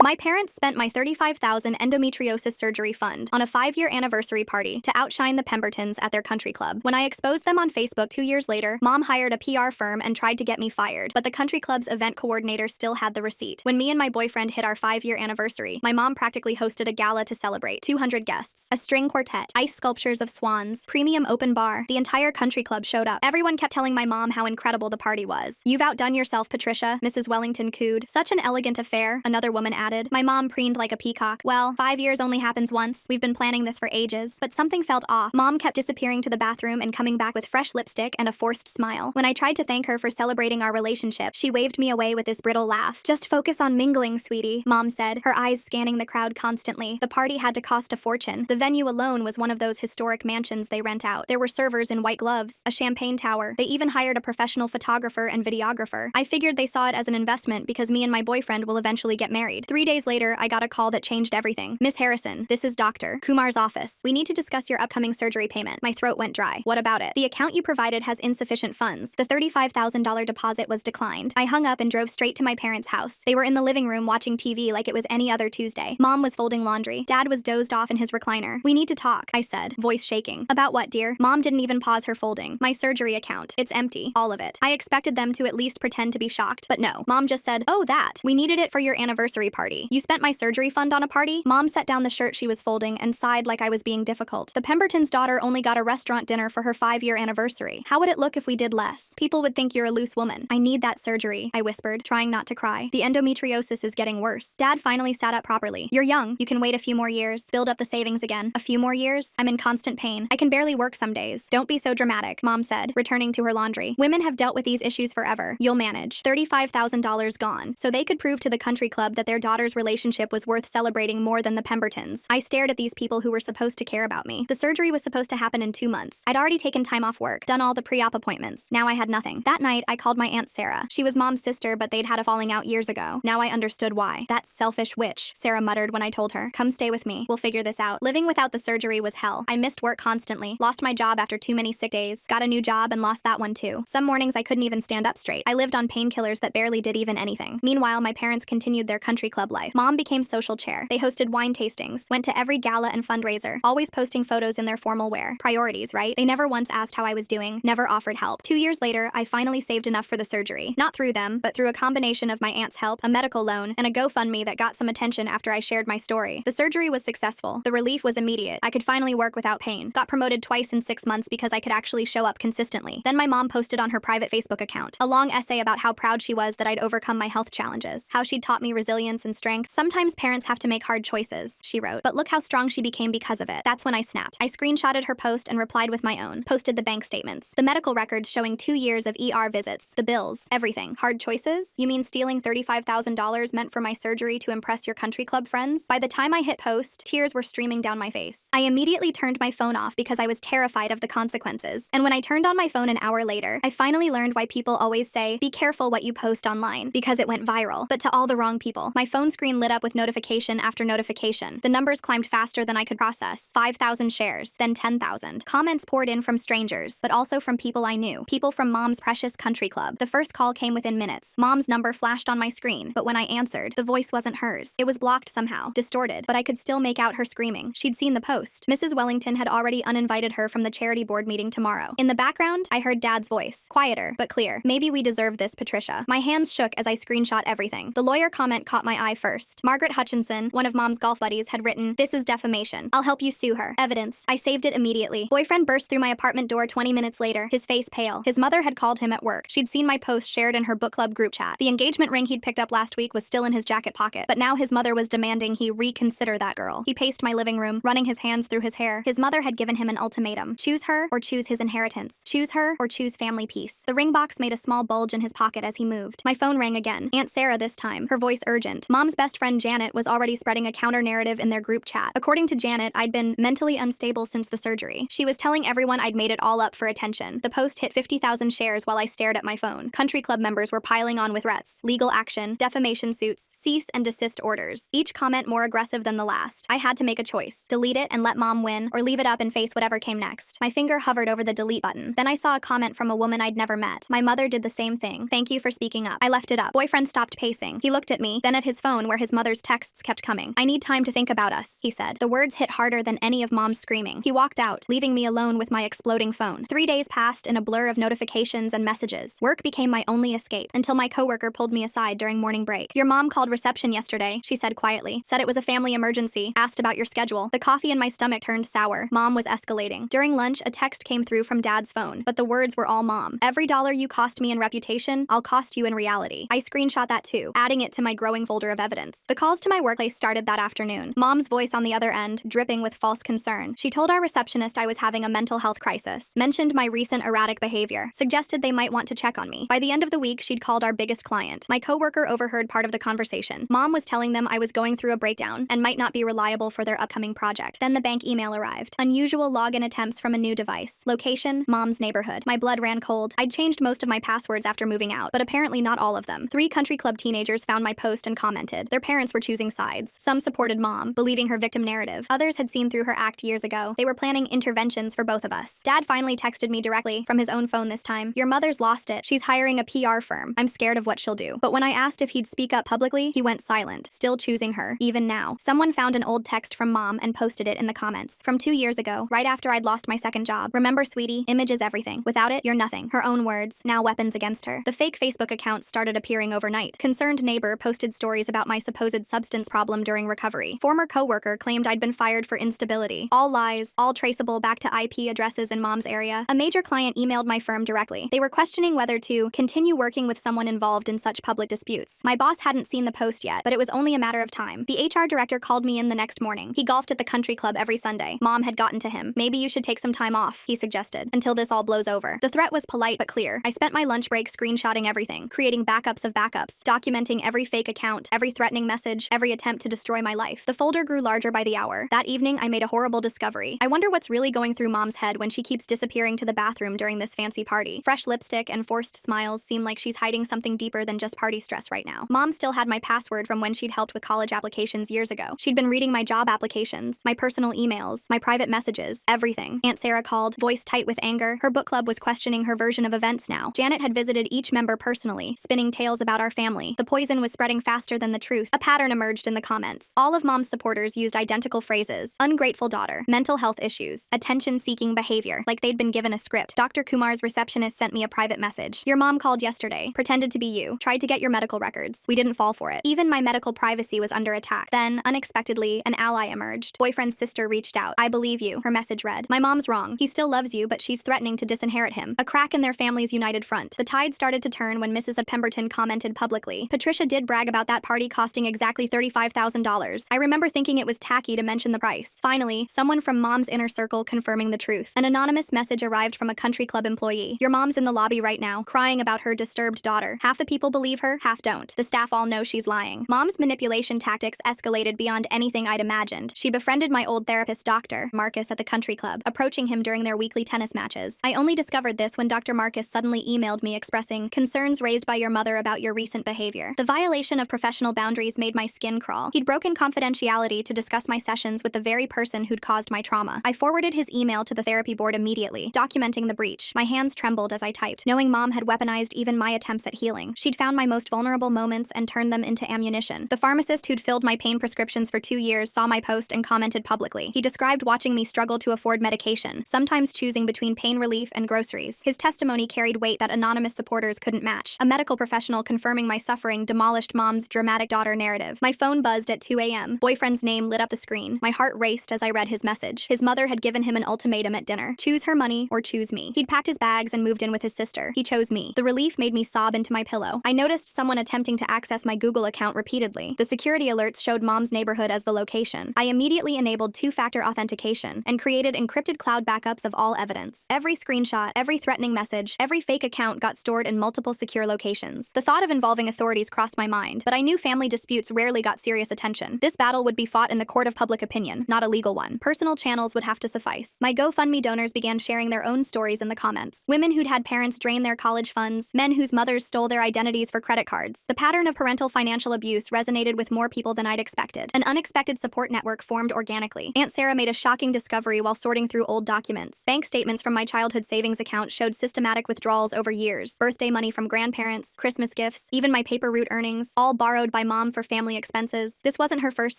My parents spent my $35,000 endometriosis surgery fund on a 5-year anniversary party to outshine the Pembertons at their country club. When I exposed them on Facebook 2 years later, Mom hired a PR firm and tried to get me fired, but the country club's event coordinator still had the receipt. When me and my boyfriend hit our 5-year anniversary, my mom practically hosted a gala to celebrate. 200 guests, a string quartet, ice sculptures of swans, premium open bar. The entire country club showed up. Everyone kept telling my mom how incredible the party was. "You've outdone yourself, Patricia," Mrs. Wellington cooed. "Such an elegant affair," another woman added. My mom preened like a peacock. "Well, 5 years only happens once. We've been planning this for ages." But something felt off. Mom kept disappearing to the bathroom and coming back with fresh lipstick and a forced smile. When I tried to thank her for celebrating our relationship, she waved me away with this brittle laugh. "Just focus on mingling, sweetie," Mom said, her eyes scanning the crowd constantly. The party had to cost a fortune. The venue alone was one of those historic mansions they rent out. There were servers in white gloves, a champagne tower. They even hired a professional photographer and videographer. I figured they saw it as an investment because me and my boyfriend will eventually get married. 3 days later, I got a call that changed everything. "Miss Harrison, this is Dr. Kumar's office. We need to discuss your upcoming surgery payment." My throat went dry. "What about it?" "The account you provided has insufficient funds. The $35,000 deposit was declined." I hung up and drove straight to my parents' house. They were in the living room watching TV like it was any other Tuesday. Mom was folding laundry. Dad was dozed off in his recliner. "We need to talk," I said, voice shaking. "About what, dear?" Mom didn't even pause her folding. "My surgery account. It's empty. All of it." I expected them to at least pretend to be shocked, but no. Mom just said, "Oh, that. We needed it for your anniversary party. You spent my surgery fund on a party?" Mom set down the shirt she was folding and sighed like I was being difficult. "The Pembertons' daughter only got a restaurant dinner for her 5-year anniversary. How would it look if we did less? People would think you're a loose woman." "I need that surgery," I whispered, trying not to cry. "The endometriosis is getting worse." Dad finally sat up properly. "You're young. You can wait a few more years. Build up the savings again." "A few more years? I'm in constant pain. I can barely work some days." "Don't be so dramatic," Mom said, returning to her laundry. "Women have dealt with these issues forever. You'll manage." $35,000 gone. So they could prove to the country club that their daughter's relationship was worth celebrating more than the Pembertons. I stared at these people who were supposed to care about me. The surgery was supposed to happen in 2 months. I'd already taken time off work, done all the pre-op appointments. Now I had nothing. That night, I called my Aunt Sarah. She was Mom's sister, but they'd had a falling out years ago. Now I understood why. "That selfish witch," Sarah muttered when I told her. "Come stay with me. We'll figure this out." Living without the surgery was hell. I missed work constantly, lost my job after too many sick days, got a new job and lost that one too. Some mornings I couldn't even stand up straight. I lived on painkillers that barely did even anything. Meanwhile, my parents continued their country club life. Mom became social chair. They hosted wine tastings, went to every gala and fundraiser, always posting photos in their formal wear. Priorities, right? They never once asked how I was doing, never offered help. 2 years later, I finally saved enough for the surgery. Not through them, but through a combination of my aunt's help, a medical loan, and a GoFundMe that got some attention after I shared my story. The surgery was successful. The relief was immediate. I could finally work without pain. Got promoted twice in 6 months because I could actually show up consistently. Then my mom posted on her private Facebook account a long essay about how proud she was that I'd overcome my health challenges, how she'd taught me resilience and strength. "Sometimes parents have to make hard choices," she wrote, "but look how strong she became because of it." That's when I snapped. I screenshotted her post and replied with my own. Posted the bank statements, the medical records showing 2 years of ER visits, the bills, everything. "Hard choices? You mean stealing $35,000 meant for my surgery to impress your country club friends?" By the time I hit post, tears were streaming down my face. I immediately turned my phone off because I was terrified of the consequences. And when I turned on my phone an hour later, I finally learned why people always say, "Be careful what you post online," because it went viral, but to all the wrong people. My phone screen lit up with notification after notification. The numbers climbed faster than I could process. 5,000 shares, then 10,000. Comments poured in from strangers, but also from people I knew. People from Mom's precious country club. The first call came within minutes. Mom's number flashed on my screen, but when I answered, the voice wasn't hers. It was blocked somehow, distorted, but I could still make out her screaming. She'd seen the post. Mrs. Wellington had already uninvited her from the charity board meeting tomorrow. In the background, I heard Dad's voice, quieter, but clear. "Maybe we deserve this, Patricia." My hands shook as I screenshot everything. The lawyer comment caught my eye first. Margaret Hutchinson, one of Mom's golf buddies, had written, "This is defamation. I'll help you sue her. Evidence." I saved it immediately. Boyfriend burst through my apartment door 20 minutes later, his face pale. His mother had called him at work. She'd seen my post shared in her book club group chat. The engagement ring he'd picked up last week was still in his jacket pocket, but now his mother was demanding he reconsider that girl. He paced my living room, running his hands through his hair. His mother had given him an ultimatum. Choose her or choose his inheritance. Choose her or choose family peace. The ring box made a small bulge in his pocket as he moved. My phone rang again. Aunt Sarah this time, her voice urgent. Mom's best friend Janet was already spreading a counter-narrative in their group chat. According to Janet, I'd been mentally unstable since the surgery. She was telling everyone I'd made it all up for attention. The post hit 50,000 shares while I stared at my phone. Country club members were piling on with threats, legal action, defamation suits, cease and desist orders. Each comment more aggressive than the last. I had to make a choice. Delete it and let Mom win, or leave it up and face whatever came next. My finger hovered over the delete button. Then I saw a comment from a woman I'd never met. My mother did the same thing. "Thank you for speaking up." I left it up. Boyfriend stopped pacing. He looked at me, then at his phone, phone where his mother's texts kept coming. "I need time to think about us," he said. The words hit harder than any of Mom's screaming. He walked out, leaving me alone with my exploding phone. 3 days passed in a blur of notifications and messages. Work became my only escape, until my coworker pulled me aside during morning break. "Your mom called reception yesterday," she said quietly. "Said it was a family emergency. Asked about your schedule." The coffee in my stomach turned sour. Mom was escalating. During lunch, a text came through from Dad's phone, but the words were all Mom. "Every dollar you cost me in reputation, I'll cost you in reality." I screenshot that too, adding it to my growing folder of evidence. The calls to my workplace started that afternoon. Mom's voice on the other end, dripping with false concern. She told our receptionist I was having a mental health crisis, mentioned my recent erratic behavior, suggested they might want to check on me. By the end of the week, she'd called our biggest client. My coworker overheard part of the conversation. Mom was telling them I was going through a breakdown and might not be reliable for their upcoming project. Then the bank email arrived. Unusual login attempts from a new device. Location, Mom's neighborhood. My blood ran cold. I'd changed most of my passwords after moving out, but apparently not all of them. 3 country club teenagers found my post and commented. Their parents were choosing sides. Some supported Mom, believing her victim narrative. Others had seen through her act years ago. They were planning interventions for both of us. Dad finally texted me directly, from his own phone this time. "Your mother's lost it. She's hiring a PR firm. I'm scared of what she'll do." But when I asked if he'd speak up publicly, he went silent, still choosing her, even now. Someone found an old text from Mom and posted it in the comments. From 2 years ago, right after I'd lost my second job. "Remember, sweetie, image is everything. Without it, you're nothing." Her own words, now weapons against her. The fake Facebook accounts started appearing overnight. Concerned neighbor posted stories about my supposed substance problem during recovery. Former coworker claimed I'd been fired for instability. All lies, all traceable back to IP addresses in Mom's area. A major client emailed my firm directly. They were questioning whether to continue working with someone involved in such public disputes. My boss hadn't seen the post yet, but it was only a matter of time. The HR director called me in the next morning. He golfed at the country club every Sunday. Mom had gotten to him. "Maybe you should take some time off," he suggested, "until this all blows over." The threat was polite but clear. I spent my lunch break screenshotting everything, creating backups of backups, documenting every fake account, every threatening message, every attempt to destroy my life. The folder grew larger by the hour. That evening, I made a horrible discovery. I wonder what's really going through Mom's head when she keeps disappearing to the bathroom during this fancy party. Fresh lipstick and forced smiles seem like she's hiding something deeper than just party stress right now. Mom still had my password from when she'd helped with college applications years ago. She'd been reading my job applications, my personal emails, my private messages, everything. Aunt Sarah called, voice tight with anger. Her book club was questioning her version of events now. Janet had visited each member personally, spinning tales about our family. The poison was spreading faster than the truth. A pattern emerged in the comments. All of Mom's supporters used identical phrases. Ungrateful daughter, mental health issues, attention-seeking behavior, like they'd been given a script. Dr. Kumar's receptionist sent me a private message. "Your mom called yesterday, pretended to be you, tried to get your medical records. We didn't fall for it. Even my medical privacy was under attack." Then, unexpectedly, an ally emerged. "Boyfriend's sister reached out. I believe you," her message read. "My mom's wrong. He still loves you, but she's threatening to disinherit him." A crack in their family's united front. The tide started to turn when Mrs. Pemberton commented publicly. "Patricia did brag about that party costing exactly $35,000. I remember thinking it was tacky to mention the price." Finally, someone from Mom's inner circle confirming the truth. An anonymous message arrived from a country club employee. "Your mom's in the lobby right now, crying about her disturbed daughter. Half the people believe her, half don't. The staff all know she's lying." Mom's manipulation tactics escalated beyond anything I'd imagined. She befriended my old therapist doctor, Marcus, at the country club, approaching him during their weekly tennis matches. I only discovered this when Dr. Marcus suddenly emailed me expressing concerns raised by your mother about your recent behavior. The violation of professional boundaries made my skin crawl. He'd broken confidentiality to discuss my sessions with the very person who'd caused my trauma. I forwarded his email to the therapy board immediately, documenting the breach. My hands trembled as I typed, knowing Mom had weaponized even my attempts at healing. She'd found my most vulnerable moments and turned them into ammunition. The pharmacist who'd filled my pain prescriptions for 2 years saw my post and commented publicly. He described watching me struggle to afford medication, sometimes choosing between pain relief and groceries. His testimony carried weight that anonymous supporters couldn't match. A medical professional confirming my suffering demolished Mom's dramatic daughter narrative. My phone buzzed at 2 a.m. Boyfriend's name lit up the screen. My heart raced as I read his message. His mother had given him an ultimatum at dinner. Choose her money or choose me. He'd packed his bags and moved in with his sister. He chose me. The relief made me sob into my pillow. I noticed someone attempting to access my Google account repeatedly. The security alerts showed Mom's neighborhood as the location. I immediately enabled two-factor authentication and created encrypted cloud backups of all evidence. Every screenshot, every threatening message, every fake account got stored in multiple secure locations. The thought of involving authorities crossed my mind, but I knew family disputes rarely got serious attention. This battle would be fought in the court of public opinion, not a legal one. Personal channels would have to suffice. My GoFundMe donors began sharing their own stories in the comments. Women who'd had parents drain their college funds, men whose mothers stole their identities for credit cards. The pattern of parental financial abuse resonated with more people than I'd expected. An unexpected support network formed organically. Aunt Sarah made a shocking discovery while sorting through old documents. Bank statements from my childhood savings account showed systematic withdrawals over years. Birthday money from grandparents, Christmas gifts, even my paper route earnings, all borrowed by mom for family expenses. This wasn't her first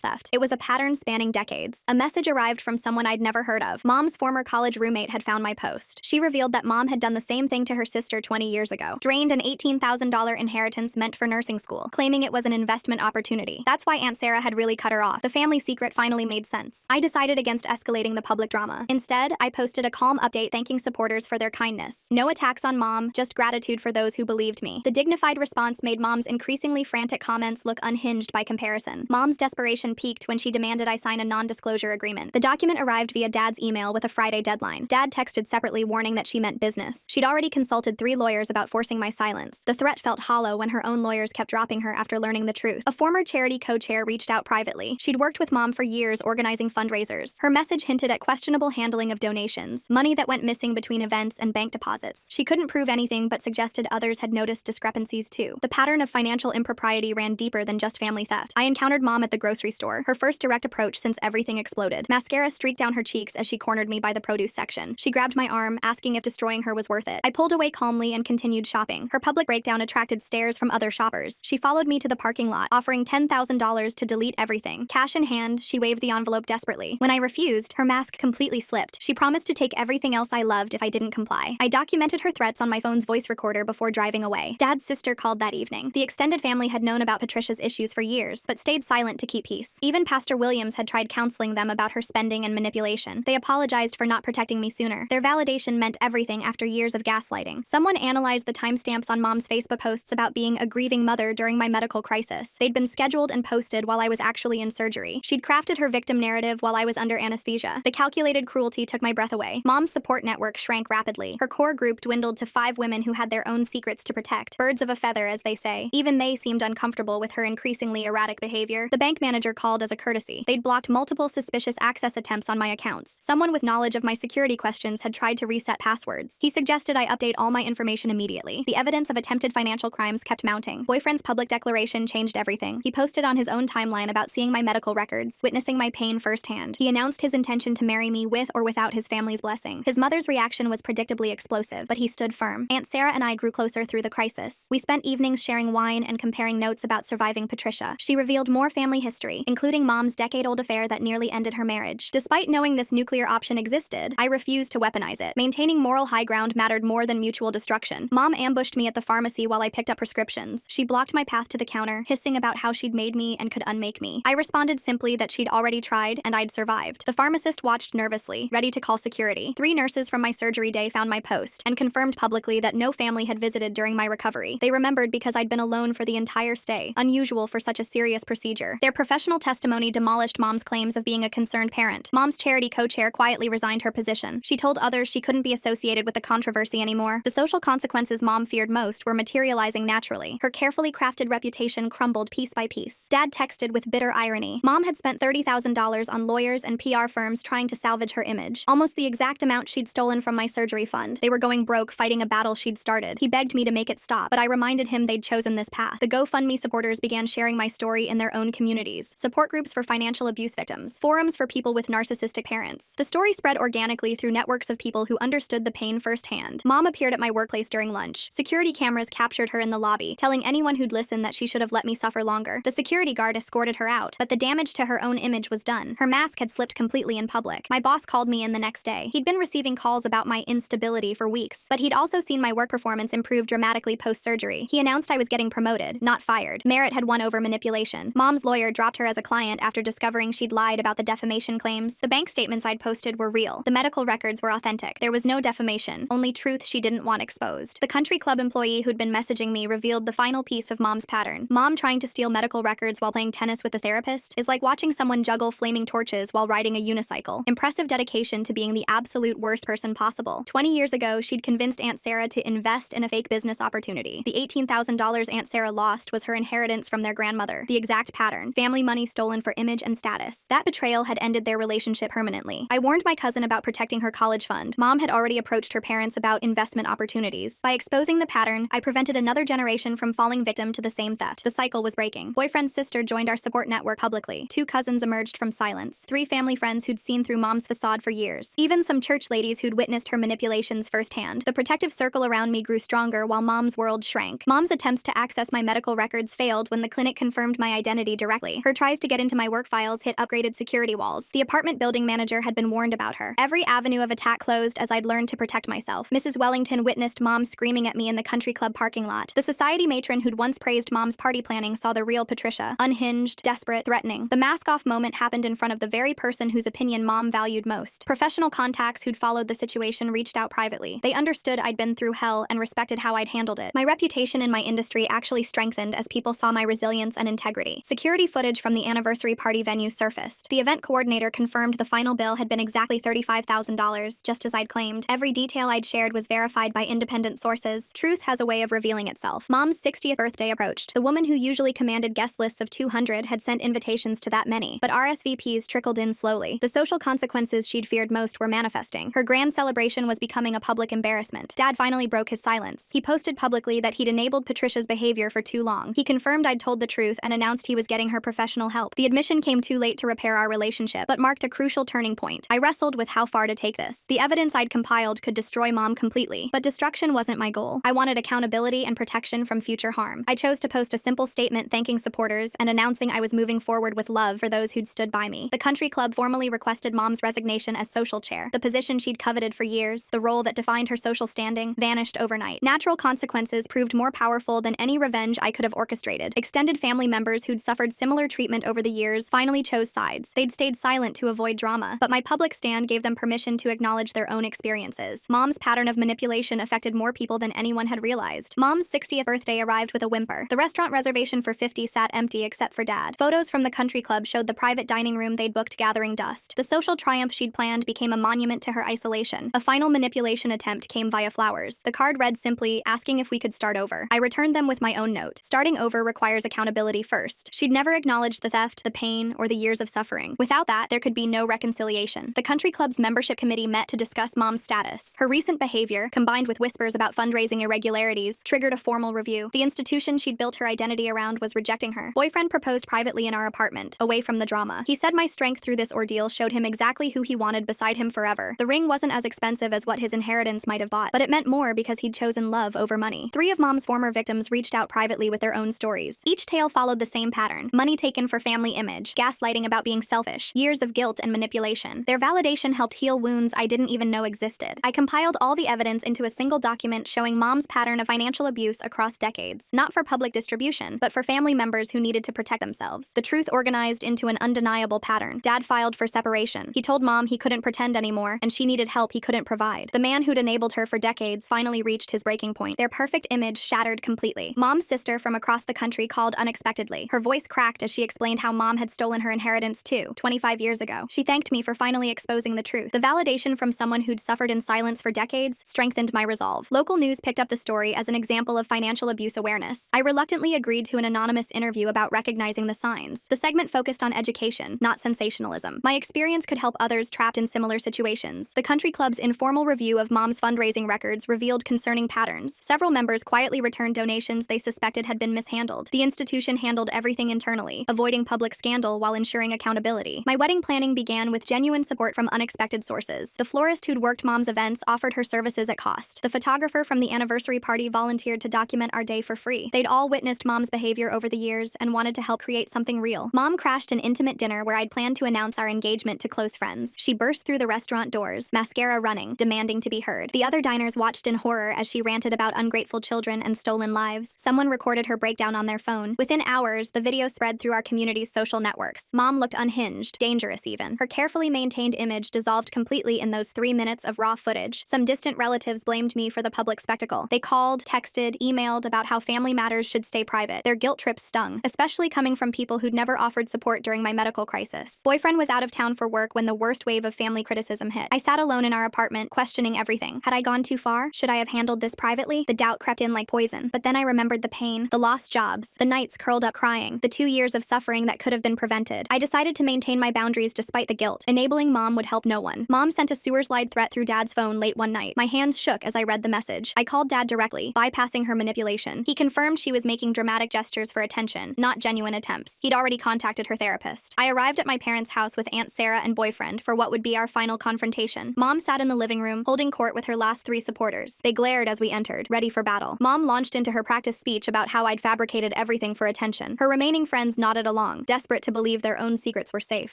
theft. It was a pattern spanning decades. A message arrived from someone I'd never heard of. Mom's former college roommate had found my post. She revealed that mom had done the same thing to her sister 20 years ago. Drained an $18,000 inheritance meant for nursing school, claiming it was an investment opportunity. That's why Aunt Sarah had really cut her off. The family secret finally made sense. I decided against escalating the public drama. Instead, I posted a calm update thanking supporters for their kindness. No attacks on mom, just gratitude for those who believed me. The dignified response made mom's increasingly frantic comments look unhinged by comparison. Mom's desperation peaked when she demanded I sign a non-disclosure agreement. The document arrived via Dad's email with a Friday deadline. Dad texted separately warning that she meant business. She'd already consulted 3 lawyers about forcing my silence. The threat felt hollow when her own lawyers kept dropping her after learning the truth. A former charity co-chair reached out privately. She'd worked with mom for years organizing fundraisers. Her message hinted at questionable handling of donations, money that went missing between events and bank deposits. She couldn't prove anything but suggested others had noticed discrepancies too. The pattern of financial impropriety ran deeper than just family theft. I encountered mom at the grocery store, her first direct approach since everything exploded. Mascara streaked down her cheeks as she cornered me by the produce section. She grabbed my arm, asking if destroying her was worth it. I pulled away calmly and continued shopping. Her public breakdown attracted stares from other shoppers. She followed me to the parking lot, offering $10,000 to delete everything. Cash in hand, she waved the envelope desperately. When I refused, her mask completely slipped. She promised to take everything else I loved if I didn't comply. I documented her threats on my phone's voice recorder before driving away. Dad's sister called that evening. The extended family had known about Patricia's issues for years, but stayed silent to keep peace. Even Pastor Williams had tried counseling them about her spending and manipulation. They apologized for not protecting me sooner. Their validation meant everything after years of gaslighting. Someone analyzed the timestamps on mom's Facebook posts about being a grieving mother during my medical crisis. They'd been scheduled and posted while I was actually in surgery. She'd crafted her victim narrative while I was under anesthesia. The calculated cruelty took my breath away. Mom's support network shrank rapidly. Her core group dwindled to 5 women who had their own secrets to protect. Birds of a feather, as they say. Even they seemed uncomfortable with her increasingly erratic behavior. The bank manager called as a courtesy. They'd blocked multiple suspicious access attempts on my accounts. Someone with knowledge of my security questions had tried to reset passwords. He suggested I update all my information immediately. The evidence of attempted financial crimes kept mounting. Boyfriend's public declaration changed everything. He posted on his own timeline about seeing my medical records, witnessing my pain firsthand. He announced his intention to marry me with or without his family's blessing. His mother's reaction was predictably explosive, but he stood firm. Aunt Sarah and I grew closer through the crisis. We spent evenings sharing wine and comparing notes about surviving Patricia. She revealed more family history, including mom's decade-old affair that nearly ended her marriage. Despite knowing this nuclear option existed, I refused to weaponize it. Maintaining moral high ground mattered more than mutual destruction. Mom ambushed me at the pharmacy while I picked up prescriptions. She blocked my path to the counter, hissing about how she'd made me and could unmake me. I responded simply that she'd already tried and I'd survived. The pharmacist watched nervously, ready to call security. 3 nurses from my surgery day found my post and confirmed publicly that no family had visited during my recovery. They remembered because I'd been alone for the entire stay, unusual for such a serious procedure. Their professional testimony demolished mom's claims of being a concerned parent. Mom's charity co-chair quietly resigned her position. She told others she couldn't be associated with the controversy anymore. The social consequences mom feared most were materializing naturally. Her carefully crafted reputation crumbled piece by piece. Dad texted with bitter irony. Mom had spent $30,000 on lawyers and PR firms trying to salvage her image, almost the exact amount she'd stolen from my surgery fund. They were going broke fighting a battle she'd started. He begged me to make it stop, but I reminded him they'd chosen this path. The GoFundMe supporters began sharing my story in their own communities. Support groups for financial abuse victims. Forums for people with narcissistic parents. The story spread organically through networks of people who understood the pain firsthand. Mom appeared at my workplace during lunch. Security cameras captured her in the lobby, telling anyone who'd listen that she should have let me suffer longer. The security guard escorted her out, but the damage to her own image was done. Her mask had slipped completely in public. My boss called me in the next day. He'd been receiving calls about my instability for weeks, but he'd also seen my work performance improve dramatically post-surgery. He announced I was getting promoted, not fired. Merit had won over manipulation. Mom's lawyer dropped her as a client after discovering she'd lied about the defamation claims. The bank statements I'd posted were real. The medical records were authentic. There was no defamation, only truth she didn't want exposed. The country club employee who'd been messaging me revealed the final piece of mom's pattern. Mom trying to steal medical records while playing tennis with a therapist is like watching someone juggle flaming torches while riding a unicycle. Impressive dedication to being the absolute worst person possible. 20 years ago, she'd convinced Aunt Sarah to invest in a fake business opportunity. The $18,000 Aunt Sarah lost was her inheritance from their grandmother. The exact pattern. Family money stolen for image and status. That betrayal had ended their relationship permanently. I warned my cousin about protecting her college fund. Mom had already approached her parents about investment opportunities. By exposing the pattern, I prevented another generation from falling victim to the same theft. The cycle was breaking. Boyfriend's sister joined our support network publicly. 2 cousins emerged from silence. 3 family friends who'd seen through mom's facade for years. Even some church ladies who'd witnessed her manipulations firsthand. The protective circle around me grew stronger while mom's world shrank. Mom's attempts to access my medical records failed failed when the clinic confirmed my identity directly. Her tries to get into my work files hit upgraded security walls. The apartment building manager had been warned about her. Every avenue of attack closed as I'd learned to protect myself. Mrs. Wellington witnessed Mom screaming at me in the country club parking lot. The society matron who'd once praised Mom's party planning saw the real Patricia. Unhinged, desperate, threatening. The mask-off moment happened in front of the very person whose opinion Mom valued most. Professional contacts who'd followed the situation reached out privately. They understood I'd been through hell and respected how I'd handled it. My reputation in my industry actually strengthened as people saw my resilience and integrity. Security footage from the anniversary party venue surfaced. The event coordinator confirmed the final bill had been exactly $35,000, just as I'd claimed. Every detail I'd shared was verified by independent sources. Truth has a way of revealing itself. Mom's 60th birthday approached. The woman who usually commanded guest lists of 200 had sent invitations to that many, but RSVPs trickled in slowly. The social consequences she'd feared most were manifesting. Her grand celebration was becoming a public embarrassment. Dad finally broke his silence. He posted publicly that he'd enabled Patricia's behavior for too long. He confirmed I'd told the truth and announced he was getting her professional help. The admission came too late to repair our relationship, but marked a crucial turning point. I wrestled with how far to take this. The evidence I'd compiled could destroy Mom completely, but destruction wasn't my goal. I wanted accountability and protection from future harm. I chose to post a simple statement thanking supporters and announcing I was moving forward with love for those who'd stood by me. The country club formally requested Mom's resignation as social chair. The position she'd coveted for years, the role that defined her social standing, vanished overnight. Natural consequences proved more powerful than any revenge I could have orchestrated. Extended family members who'd suffered similar treatment over the years finally chose sides. They'd stayed silent to avoid drama, but my public stand gave them permission to acknowledge their own experiences. Mom's pattern of manipulation affected more people than anyone had realized. Mom's 60th birthday arrived with a whimper. The restaurant reservation for 50 sat empty except for Dad. Photos from the country club showed the private dining room they'd booked gathering dust. The social triumph she'd planned became a monument to her isolation. A final manipulation attempt came via flowers. The card read simply, asking if we could start over. I returned them with my own note. Starting over requires accountability first. She'd never acknowledged the theft, the pain, or the years of suffering. Without that, there could be no reconciliation. The country club's membership committee met to discuss Mom's status. Her recent behavior, combined with whispers about fundraising irregularities, triggered a formal review. The institution she'd built her identity around was rejecting her. Boyfriend proposed privately in our apartment, away from the drama. He said my strength through this ordeal showed him exactly who he wanted beside him forever. The ring wasn't as expensive as what his inheritance might have bought, but it meant more because he'd chosen love over money. 3 of Mom's former victims reached out privately with their own stories. Each tale followed the same pattern: money taken for family image, gaslighting about being selfish, years of guilt and manipulation. Their validation helped heal wounds I didn't even know existed. I compiled all the evidence into a single document showing Mom's pattern of financial abuse across decades, not for public distribution, but for family members who needed to protect themselves. The truth organized into an undeniable pattern. Dad filed for separation. He told Mom he couldn't pretend anymore, and she needed help he couldn't provide. The man who'd enabled her for decades finally reached his breaking point. Their perfect image shattered completely. Mom's sister from across the country called unexpectedly. Her voice cracked as she explained how Mom had stolen her inheritance too, 25 years ago. She thanked me for finally exposing the truth. The validation from someone who'd suffered in silence for decades strengthened my resolve. Local news picked up the story as an example of financial abuse awareness. I reluctantly agreed to an anonymous interview about recognizing the signs. The segment focused on education, not sensationalism. My experience could help others trapped in similar situations. The country club's informal review of Mom's fundraising records revealed concerning patterns. Several members quietly returned donations they suspected had been mishandled. The institution handled everything internally, avoiding public scandal while ensuring accountability. My wedding planning began with genuine support from unexpected sources. The florist who'd worked Mom's events offered her services at cost. The photographer from the anniversary party volunteered to document our day for free. They'd all witnessed Mom's behavior over the years and wanted to help create something real. Mom crashed an intimate dinner where I'd planned to announce our engagement to close friends. She burst through the restaurant doors, mascara running, demanding to be heard. The other diners watched in horror as she ranted about ungrateful children and stolen lives. Someone recorded her breakdown on their phone. Within hours, the video spread through our community's social networks. Mom looked unhinged, dangerous even. Her carefully maintained image dissolved completely in those 3 minutes of raw footage. Some distant relatives blamed me for the public spectacle. They called, texted, emailed about how family matters should stay private. Their guilt trips stung, especially coming from people who'd never offered support during my medical crisis. Boyfriend was out of town for work when the worst wave of family criticism hit. I sat alone in our apartment, questioning everything. Had I gone too far? Should I have handled this privately? The doubt crept in like poison. But then I remembered the pain, the lost jobs, the nights curled up crying, the 2 years of suffering that could have been prevented. I decided to maintain my boundaries despite the guilt. Enabling Mom would help no one. Mom sent a sewer slide threat through Dad's phone late one night. My hands shook as I read the message. I called Dad directly, bypassing her manipulation. He confirmed she was making dramatic gestures for attention, not genuine attempts. He'd already contacted her therapist. I arrived at my parents' house with Aunt Sarah and boyfriend for what would be our final confrontation. Mom sat in the living room, holding court with her last 3 supporters. They glared as we entered, ready for battle. Mom launched into her practice speech about how I'd fabricated everything for attention. Her remaining friends nodded along, desperate to believe their own secrets were safe.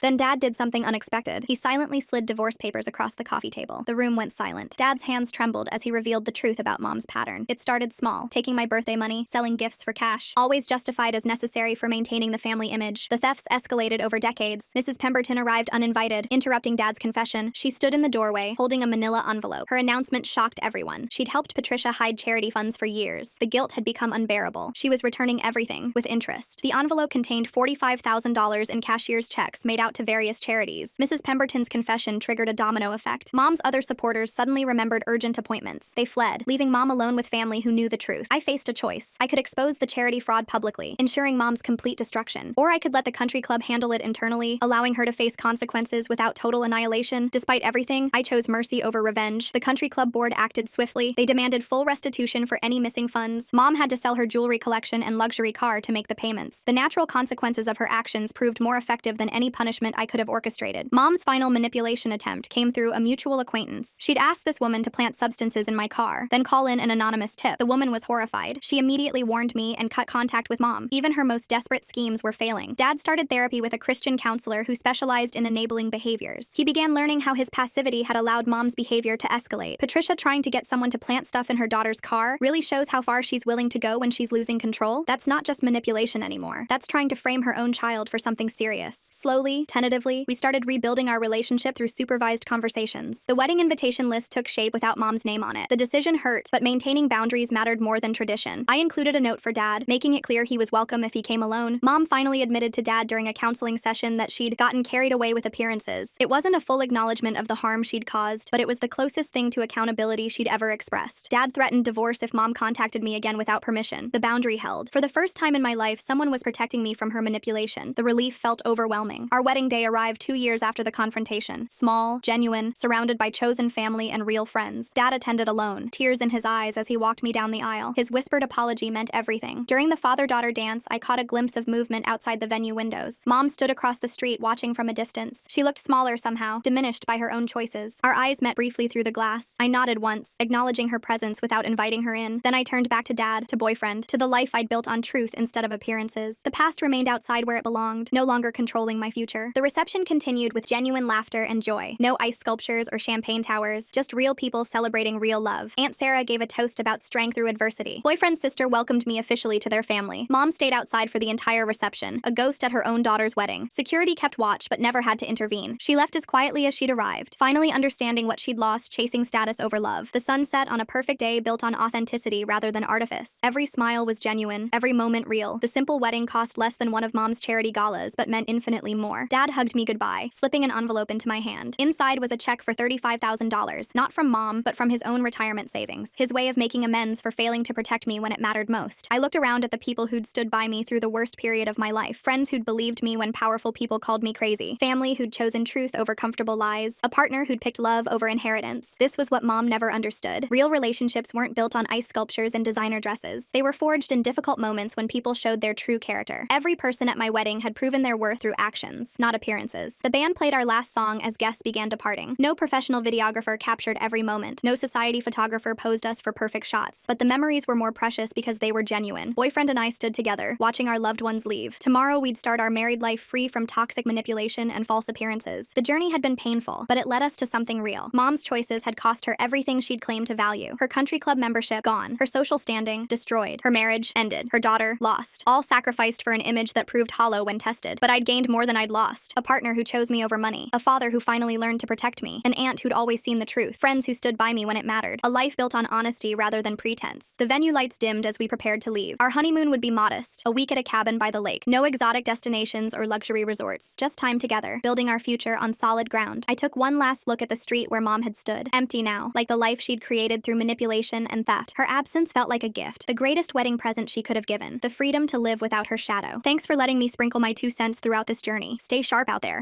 Then Dad did something unexpected. He silently slid divorce papers across the coffee table. The room went silent. Dad's hands trembled as he revealed the truth about Mom's pattern. It started small, taking my birthday money, selling gifts for cash, always justified as necessary for maintaining the family image. The thefts escalated over decades. Mrs. Pemberton arrived uninvited, interrupting Dad's confession. She stood in the doorway, holding a manila envelope. Her announcement shocked everyone. She'd helped Patricia hide charity funds for years. The guilt had become unbearable. She was returning everything, with interest. The envelope contained $45,000 in cashier's checks made out to various charities. Mrs. Pemberton's confession triggered a domino effect. Mom's other supporters suddenly remembered urgent appointments. They fled, leaving Mom alone with family who knew the truth. I faced a choice. I could expose the charity fraud publicly, ensuring Mom's complete destruction. Or I could let the country club handle it internally, allowing her to face consequences without total annihilation. Despite everything, I chose mercy over revenge. The country club board acted swiftly. They demanded full restitution for any missing funds. Mom had to sell her jewelry collection and luxury car to make the payments. The natural consequences of her actions proved more effective than any punishment I could have orchestrated. Mom's final manipulation attempt came through a mutual acquaintance. She'd asked this woman to plant substances in my car, then call in an anonymous tip. The woman was horrified. She immediately warned me and cut contact with Mom. Even her most desperate schemes were failing. Dad started therapy with a Christian counselor who specialized in enabling behaviors. He began learning how his passivity had allowed Mom's behavior to escalate. Patricia trying to get someone to plant stuff in her daughter's car really shows how far she's willing to go when she's losing control. That's not just manipulation anymore. That's trying to frame her own child for something serious. Slowly, tentatively, we started rebuilding our relationship through supervised conversations. The wedding invitation list took shape without Mom's name on it. The decision hurt, but maintaining boundaries mattered more than tradition. I included a note for Dad, making it clear he was welcome if he came alone. Mom finally admitted to Dad during a counseling session that she'd gotten carried away with appearances. It wasn't a full acknowledgement of the harm she'd caused, but it was the closest thing to accountability she'd ever expressed. Dad threatened divorce if Mom contacted me again without permission. The boundary held. For the first time in my life, someone was protecting me from her manipulation. The relief felt overwhelming. Our wedding day arrived 2 years after the confrontation. Small, genuine, surrounded by chosen family and real friends. Dad attended alone, tears in his eyes as he walked me down the aisle. His whispered apology meant everything. During the father-daughter dance, I caught a glimpse of movement outside the venue windows. Mom stood across the street watching from a distance. She looked smaller somehow, diminished by her own choices. Our eyes met briefly through the glass. I nodded once, acknowledging her presence without inviting her in. Then I turned back to Dad, to boyfriend, to the life I'd built on truth instead of appearances. The past remained outside where it belonged, no longer controlling my future. The reception continued with genuine laughter and joy. No ice sculptures or champagne towers, just real people celebrating real love. Aunt Sarah gave a toast about strength through adversity. Boyfriend's sister welcomed me officially to their family. Mom stayed outside for the entire reception, a ghost at her own daughter's wedding. Security kept watch but never had to intervene. She left as quietly as she'd arrived, finally understanding what she'd lost chasing status over love. The sun set on a perfect day built on authenticity rather than artifice. Every smile was genuine, every moment real. The simple wedding cost less than one of Mom's charity galas but meant infinitely more. Dad hugged me goodbye, slipping an envelope into my hand. Inside was a check for $35,000, not from Mom, but from his own retirement savings, his way of making amends for failing to protect me when it mattered most. I looked around at the people who'd stood by me through the worst period of my life, friends who'd believed me when powerful people called me crazy, family who'd chosen truth over comfortable lies, a partner who'd picked love over inheritance. This was what Mom never understood. Real relationships weren't built on ice sculptures and designer dresses. They were forged in difficult moments when people showed their true character. Every person at my wedding had proven their worth through actions, not appearances. The band played our last song as guests began departing. No professional videographer captured every moment. No society photographer posed us for perfect shots. But the memories were more precious because they were genuine. Boyfriend and I stood together, watching our loved ones leave. Tomorrow we'd start our married life free from toxic manipulation and false appearances. The journey had been painful, but it led us to something real. Mom's choices had cost her everything she'd claimed to value. Her country club membership, gone. Her social standing, destroyed. Her marriage, ended. Her daughter, lost. All sacrificed for an image that proved hollow when tested. But I'd gained more than I'd lost. A partner who chose me over money. A father who finally learned to protect me. An aunt who'd always seen the truth. Friends who stood by me when it mattered. A life built on honesty rather than pretense. The venue lights dimmed as we prepared to leave. Our honeymoon would be modest. A week at a cabin by the lake. No exotic destinations or luxury resorts. Just time together, building our future on solid ground. I took one last look at the street where Mom had stood. Empty now, like the life she'd created through manipulation and theft. Her absence felt like a gift. The greatest wedding present she could have given. The freedom to live without her shadow. Thanks for letting me sprinkle my 2 cents throughout this journey. Stay sharp out there.